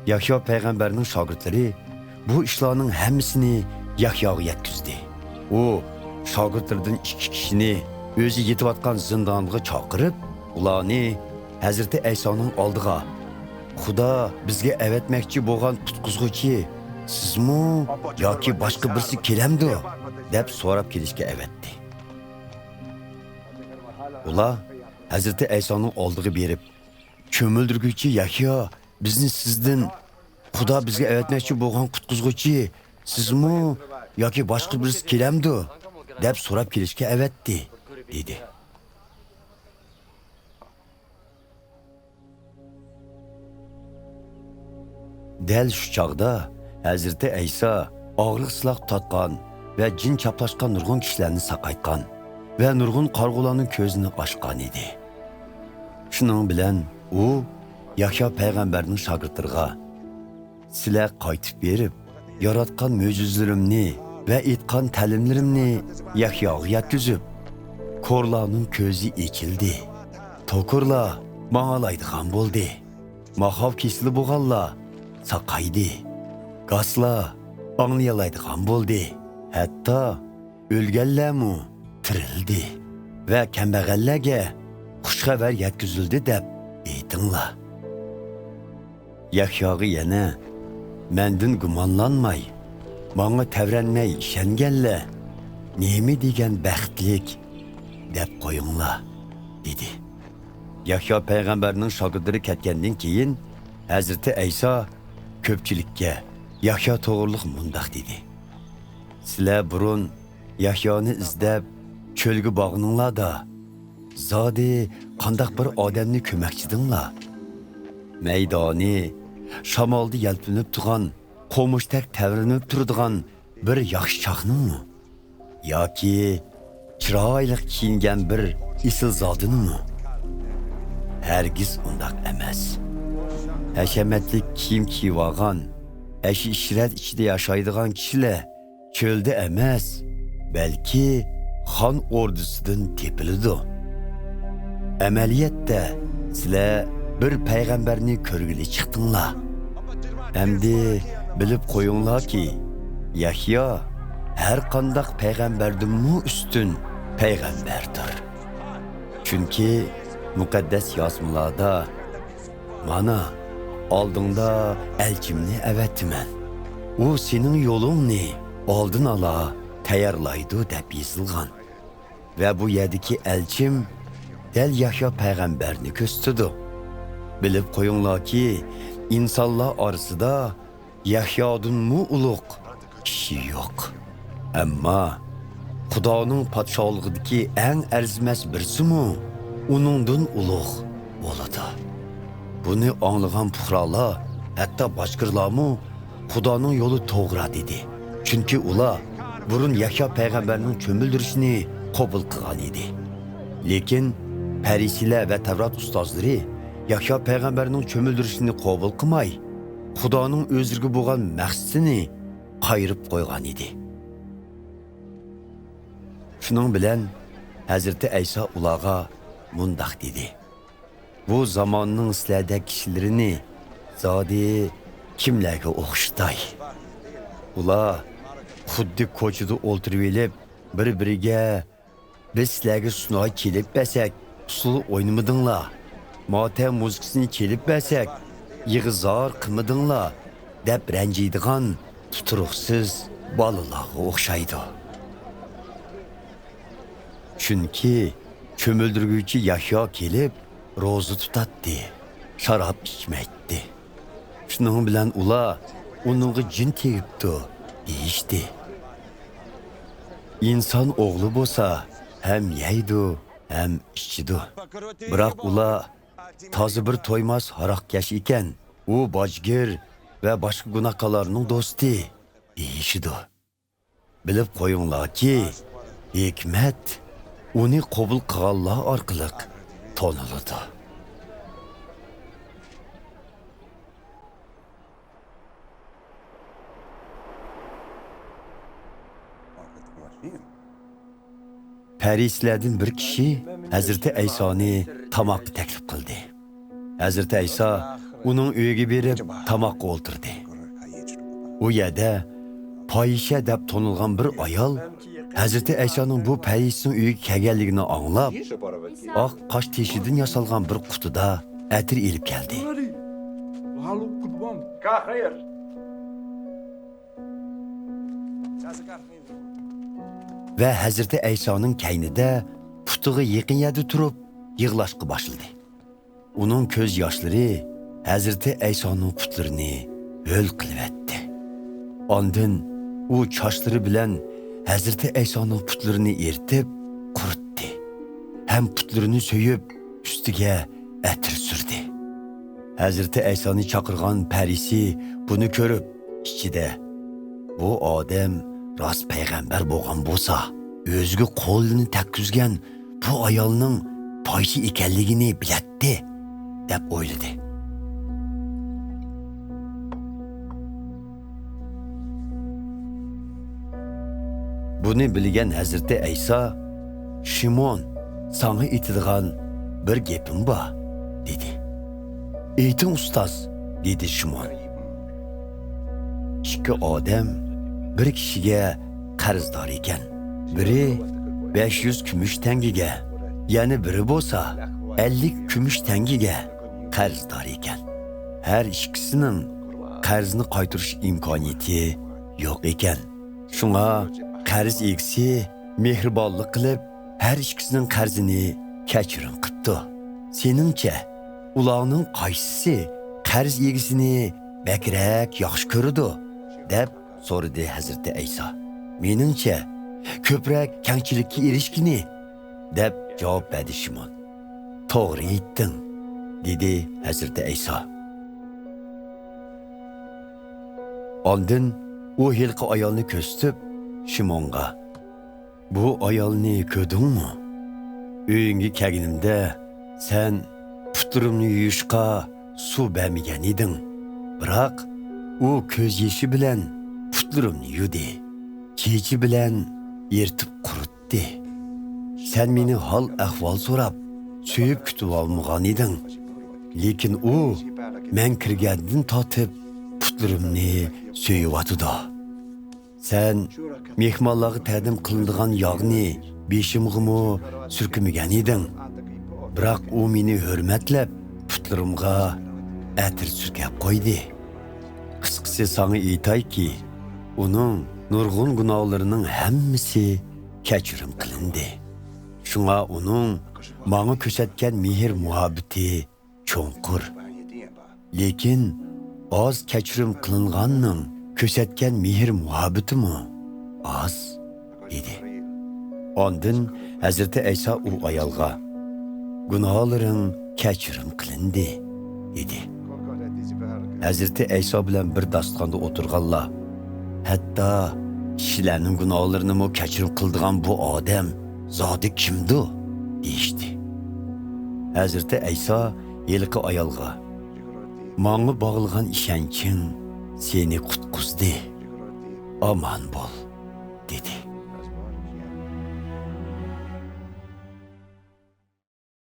Yahya peygamberinin şagirdleri bu işlerinin hemmisini Yahya'ya yetkizdi. O, şagirdlerden 2 kişini özü yetivatkan zindanlığa çağırıp, ularını Hazreti İsa'nın aldığa, Xudo bizga evetmekçi bo'lgan tutqizg'uchi sizmi yoki boshqa birisi kelamdi deb so'rab kelishga evetdi. Ular Hazrati Isoning oldiga berib, cho'mildirguvchi Yahyo bizni sizdan Xudo bizga evetmekçi bo'lgan qutqizg'uchi sizmi yoki boshqa birisi kelamdi deb so'rab kelishga evetdi dedi. Dal shu chaqda Hazreti İsa og'riq silaq tatgan va jin chaplashgan nurg'un kishilarni saqaytgan va nurg'un qarg'ularning ko'zini ochgan edi. Shuning bilan u Yahyo payg'ambarning shogirdlariga sizlar qaytib berib, yaratgan mo'jizalarimni va aytgan ta'limlarimni Yahyoga yetkazib, ko'rlarning ko'zi ochildi. To'kurlar ma'alaydigan bo'ldi. Mahov kesili bo'lganlar saqaydi. Gazlar anglayalaydigan bo'ldi. Hatto o'lganlarmu tirildi va kambag'allarga xushxabar yetkazildi deb aytinglar. Yahyoga yana mendan gumonlanmay, menga tavranmay ishonganlar nima degan baxtlik deb qo'yinglar dedi. Yahyo payg'ambarning shogirdlari ketgandan keyin Hazreti İsa ko'pchilikka Yahyo to'g'riliq mundaq dedi. Sizlar burun Yahyoni izlab cho'lga bog'ninglarda, zodi qandaq bir odamni ko'makchidinglar. Maydoni shamolda yalpinib turgan, qo'mushdak tavrinib turadigan bir yaxshi chaqningmi? Yoki chiroyli kiyingan bir isil zodinimi? Hergiz undaq emas. Hashamatlik kiyim kiyib olgan, ashi ishrat ichida yashaydigan kishilar cho'lda emas, balki xon ordusidan tepiladi. Amaliyotda sizlar bir payg'ambarni ko'rgili chiqdinglar. Endi bilib qo'yinglarki, Yahyo har qanday payg'ambardanmi ustun payg'ambardir. Chunki muqaddas yozmalarda mana oldingda elchimni avatman. U sening yo'lingni oldin ola tayyorlaydi deb yozilgan. Va bu yerdagi elchim dal Yahyo payg'ambarni ko'rsatdi. Bilib qo'yinglarki, insonlar orasida Yahyodan ulug' kishi yo'q. Ammo Xudoning podshohligidagi eng arzimas birisi-mu uningdan ulug' bo'ladi. Buni anglagan puhrolar, hatto boshqalarmi Xudoning yo'li to'g'ri dedi. Chunki ular burun Yahyo payg'ambarning cho'mildirishini qabul qilgan edi. Lekin Farisilar va Tavrat ustozlari Yahyo payg'ambarning cho'mildirishini qabul qilmay, Xudoning o'ziga bo'lgan maqsadini qayirib qo'ygan edi. Shuning bilan Hazreti İsa ularga mundaq dedi. Bu zamonning sizlarda kishilarini zodi kimlarga o'xshatay? Ular xuddi ko'chada o'ltirib elib, bir-biriga biz sizlarga sunoy kelib basak, usul o'ynamadinglar. Motam muzikasini kelib basak, yig'izor qilmadinglar deb ranjiydigan tuturuqsiz bolalarga o'xshaydi. Chunki cho'mildirguvchi Yahyo kelib ro'za tutatdi, sharob ichmaydi. Shuning bilan ular uningga jin tegibdi deyishdi. İnson o'g'li bo'lsa, ham yeydi, ham ichidi. Biroq ular toza bir to'ymas haroqkash ekan, u bojgir va boshqa gunohkorlarning do'sti deyishdi. Bilib qo'yinglarki, hikmat uni qabul qilganlar orqali toniladi. Farislardan bir kishi Hazreti İsa'ni tamoqqa taklif qildi. Hazreti İsa uning uyiga berib tamoqqa o'ltirdi. U yerda Payişe deb tonilgan bir ayol Hazreti Aysoning bu Payişning uyiga kelganligini anglab, oq qosh teshidan yasalgan bir qutida atir elib keldi. Ve Hazreti Aysoning kaynida putiga yaqin yerda turib yig'lashga boshladi. Uning ko'z yoshlari Hazreti Aysoning putlarini ho'l qilib etdi. Ondan u choshlari bilan Hazreti Aysoning putlarini eritib quritdi. Ham putlarini so'yib ustiga atir surdi. Hazreti Aysoni chaqirgan parisi buni ko'rib ichida bu odam rost payg'ambar bo'lgan bo'lsa, o'ziga qo'lini takkizgan bu ayolning Payişe ekanligini bilatdi deb o'yladi. Buni bilgan Hazreti Ayso, "Shimon, sana aytadigan bir gapim bor", dedi. "Ayting ustoz", dedi Shimon. Ikki odam bir kishiga qarzdor ekan. Biri 500 kumush tangiga, yana biri bo'lsa 50 kumush tangiga qarzdor ekan. Har ikkisining qarzni qaytarish imkoniyati yo'q ekan. Shunga qarz egisi mehribonlik qilib, har ikkisining qarzini kechirim qildi. Seningcha, ularning qaysisi qarz egisini bakrak yaxshi ko'rdi, deb so'radi Hazreti Ayso. Meningcha, ko'proq kengchilikka erishgini, deb javob berdi Shimon. To'g'ri aytding, dedi Hazreti Ayso. Ondan u hilqi ayolni ko'rsatib Shimonga, "Bu ayolni ko'rdingmi? Uyingga kelganimda sen putlarimni yuyishga suv bermagan eding. Biroq u ko'z yoshi bilan putlarimni yuvdi. Kechi bilan eritib quritdi. Sen meni hol ahvol so'rab, so'yib kutib olmagan eding. Lekin u men kirgandan tortib putlarimni so'yib Sen mehmonlarga taqdim qilinadigan yog'ni beshimg'imi surkimigan eding. Biroq u meni hurmatlab putlarimga atir surkab qo'ydi. Qisqasi sana aytayki, uning nurg'un gunohlarining hammasi kechirim qilindi. Shunga uning menga ko'rsatgan mehr muhabbati cho'nqur. Lekin oz kechirim qilinganning ko'rsatgan mehr muhabbatimi oz, dedi. Ondan Hazreti Ayso u ayolga, "Gunohlaring kechirim qilindi", dedi. Hazreti Ayso bilan bir dastonda o'tirganlar, hatto kishilarning gunohlarini kechirim qildigan bu odam zodi kimdi, deyishdi. Hazreti Ayso yilqi ayolga, "Menga bog'ilgan ishonching seni qutqizdi. Aman bo'l", dedi.